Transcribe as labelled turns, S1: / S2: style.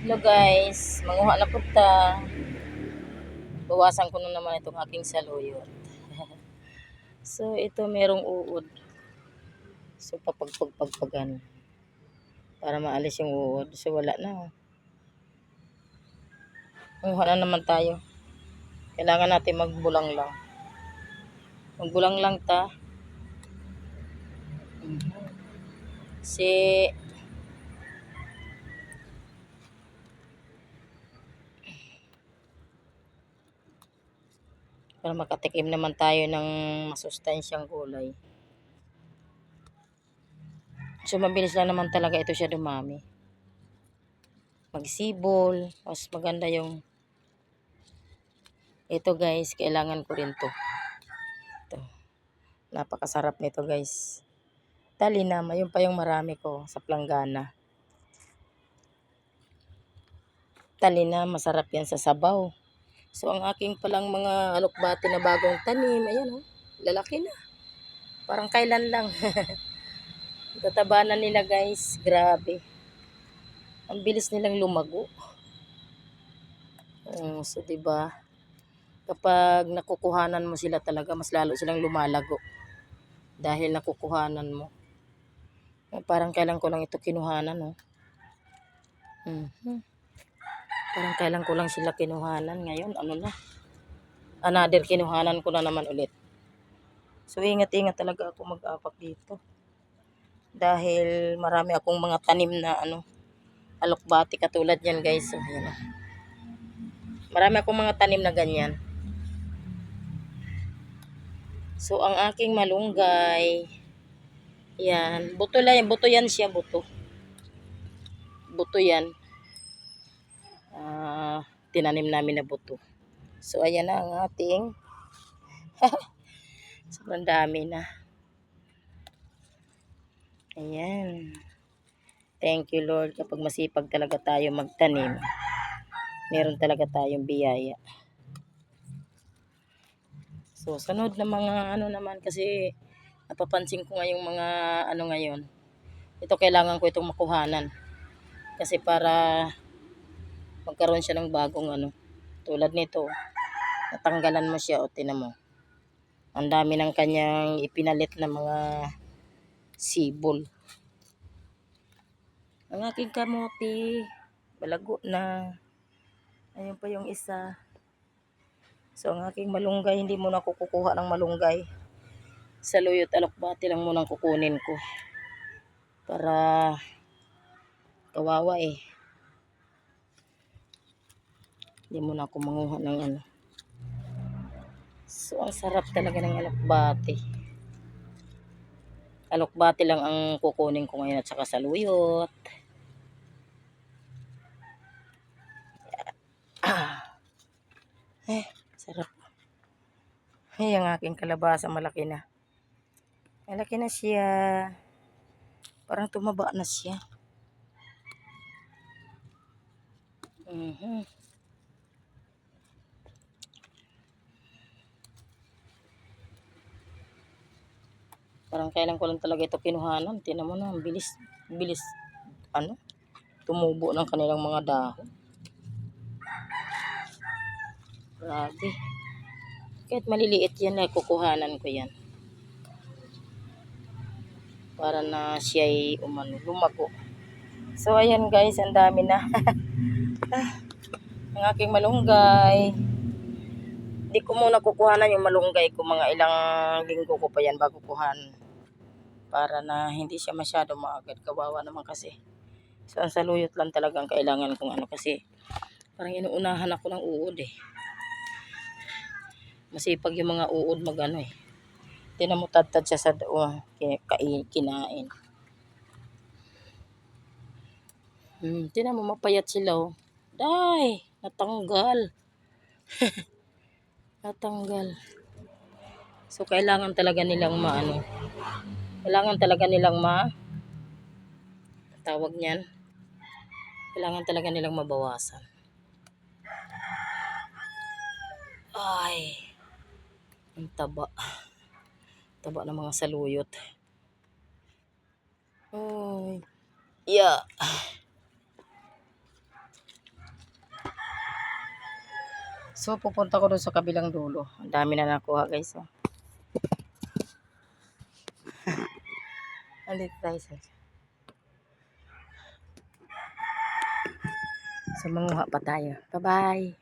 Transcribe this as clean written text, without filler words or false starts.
S1: Hello guys, manguha na punta. Bawasan ko na naman itong aking saluyot. So ito merong uod. So papagpagpagpagan para maalis yung uod. So wala na. Manguha na naman tayo. Kailangan natin magbulang lang. Magbulang lang ta. Si para makatikim naman tayo ng masustansyang gulay. So mabilis lang naman talaga ito siya dumami. Magsibol, mas maganda yung ito guys, kailangan ko rin to. Ito. Napakasarap nito guys. Talinama, yun pa yung marami ko sa planggana. Talinama, masarap yan sa sabaw. So ang aking palang mga alokbati na bagong tanim, ayan oh, lalaki na. Parang kailan lang. Tatabanan nila guys, grabe. Ang bilis nilang lumago. So diba, kapag nakukuhanan mo sila talaga, mas lalo silang lumalago. Dahil nakukuhanan mo. Parang kailan ko lang ito kinuhanan oh. Parang kailan ko lang sila kinuhanan. Ngayon, ano na. Another kinuhanan ko na naman ulit. So, ingat-ingat talaga ako mag-apak dito. Dahil marami akong mga tanim na alokbati katulad yan guys. So, ayan. Marami akong mga tanim na ganyan. So, ang aking malunggay. Yan. Buto lang. Buto yan siya. Buto. Buto yan. Tinanim namin na buto. So, ayan na ang ating sobrang dami na. Ayan. Thank you Lord kapag masipag talaga tayo magtanim. Meron talaga tayong biyaya. So, sunod na mga naman kasi napapansin ko ngayong mga ngayon. Ito kailangan ko itong makuhanan. Kasi para magkaroon siya ng bagong tulad nito. Natanggalan mo siya o tinan mo. Ang dami ng kanyang ipinalit na mga sibol. Ang aking kamote, balago na. Ayun pa yung isa. So, ang aking malunggay, hindi muna ako kukuha ng malunggay. Saluyot alokbati lang muna kukunin ko. Para kawawa eh. Hindi muna ako manguha ng So, ang sarap talaga ng alokbati. Alokbati lang ang kukunin ko ngayon at saka saluyot. Sarap. Ang aking kalabasa malaki na. Malaki na siya. Parang tumaba na siya. Parang kailan ko lang talaga ito kinuhanan. Tingnan mo na, ang bilis tumubo ng kanilang mga dahon. Grabe. Kahit maliliit yan na kukuhanan ko yan. Para na siya ay lumago. So ayan guys, ang dami na. Ang aking malunggay. Hindi ko muna kukuhanan yung malunggay ko. Mga ilang linggo ko pa yan bago kuhanan. Para na hindi siya masyado maagad. Kawawa naman kasi. So ang saluyot lang talagang kailangan kong kasi parang inuunahan ako ng uod eh. Masipag yung mga uod mag eh. Tinamutad-tad siya sa kinain. Tinan mo mapayat sila oh. Day, natanggal. Natanggal. So kailangan talaga nilang kailangan talaga nilang tawag niyan. Kailangan talaga nilang mabawasan. Ay. Ang taba. Taba ng mga saluyot. Ay. Yeah. So, pupunta ko doon sa kabilang dulo. Ang dami na nakuha, guys. Oh. Andito tayo sa manguha pa tayo. Bye-bye.